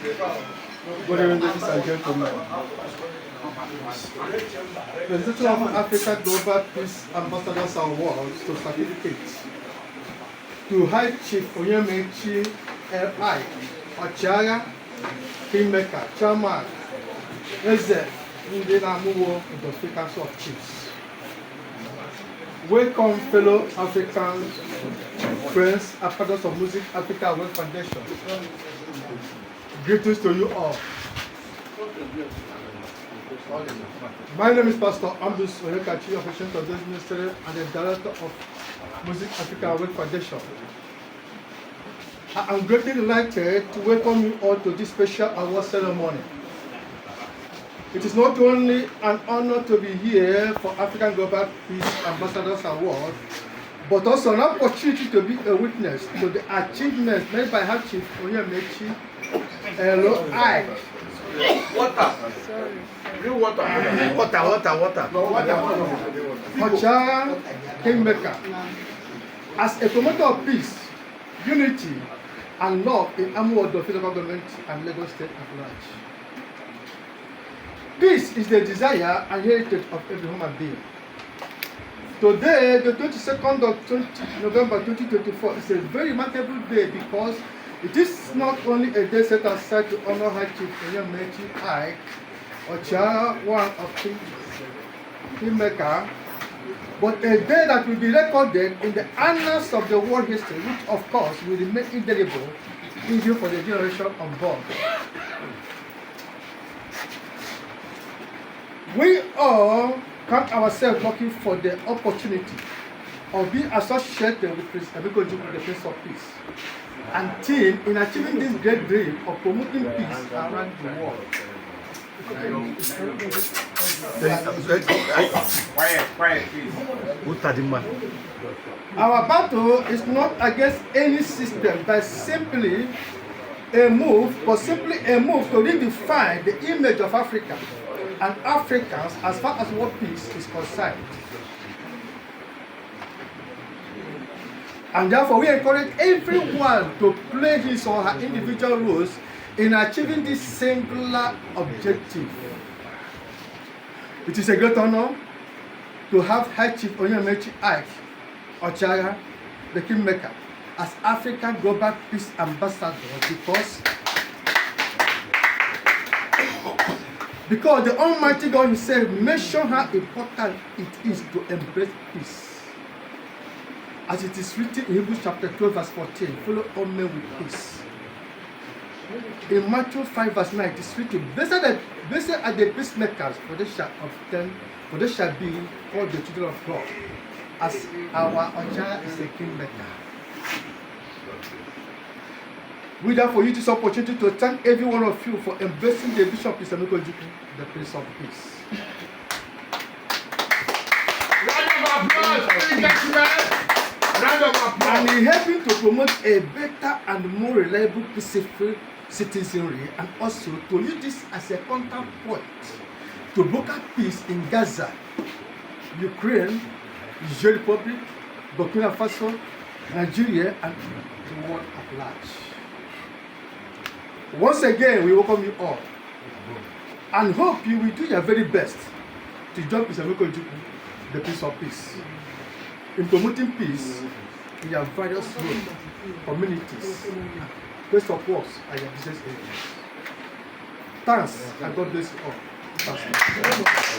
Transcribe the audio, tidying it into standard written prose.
Good evening, ladies and gentlemen. Presentation of Africa Global Peace Ambassadors Awards to certificates to High Chief Onyemaechi L.I. Ochiagha, Kingmaker, Chairman, Eze, Ndinamuwo, the African of Chiefs. Welcome, fellow Africans, friends, ambassadors of Music Africa World Foundation. Greetings to you all. My name is Pastor Ambus Onyekachi, Official of this Ministry and the Director of Music Africa World Foundation. I am greatly delighted to welcome you all to this special award ceremony. It is not only an honor to be here for African Global Peace Ambassadors Award, but also an opportunity to be a witness to the achievements made by High Chief Onyemaechi L.I. Water. Real water. Ochiagha Kingmaker. As a promoter of peace, unity, and love in Amuwo, the federal government and Lagos State at large. Peace is the desire and heritage of every human being. Today, the 22nd of November 2024, is a very remarkable day because it is not only a day set aside to honor High Chief Onyemaechi I, Ochiagha, one of Kingmaker, but a day that will be recorded in the annals of the world history, which of course will remain indelible even for the generation unborn. We all count ourselves lucky for the opportunity of being associated with Prince Onyemaechi, the Prince of Peace, and team in achieving this great dream of promoting peace around the world. Quiet, please. Our battle is not against any system, but simply a move to redefine the image of Africa and Africans as far as world peace is concerned. And therefore, we encourage everyone to play his or her individual roles in achieving this singular objective. It is a great honor to have High Chief Onyemaechi I, Ochiagha, the Kingmaker, as African Global Peace Ambassador because the Almighty God Himself mentioned how important it is to embrace peace. As it is written in Hebrews chapter 12, verse 14, follow all men with peace. In Matthew 5, verse 9, it is written, blessed are the peacemakers, for they shall be called the children of God. As our Ochiagha is a Kingmaker. We therefore use this opportunity to thank every one of you for embracing the vision of Prince Onyemaechi, the Prince of Peace. And in helping to promote a better and more reliable, peaceful citizenry, and also to use this as a contact point to broker peace in Gaza, Ukraine, Niger Republic, Burkina Faso, Nigeria, and the world at large. Once again, we welcome you all and hope you will do your very best to join Prince Onyemaechi, the Prince of Peace, in promoting peace in your various roles, communities, place of work, and your business areas. Thanks, and God bless you all. Thanks.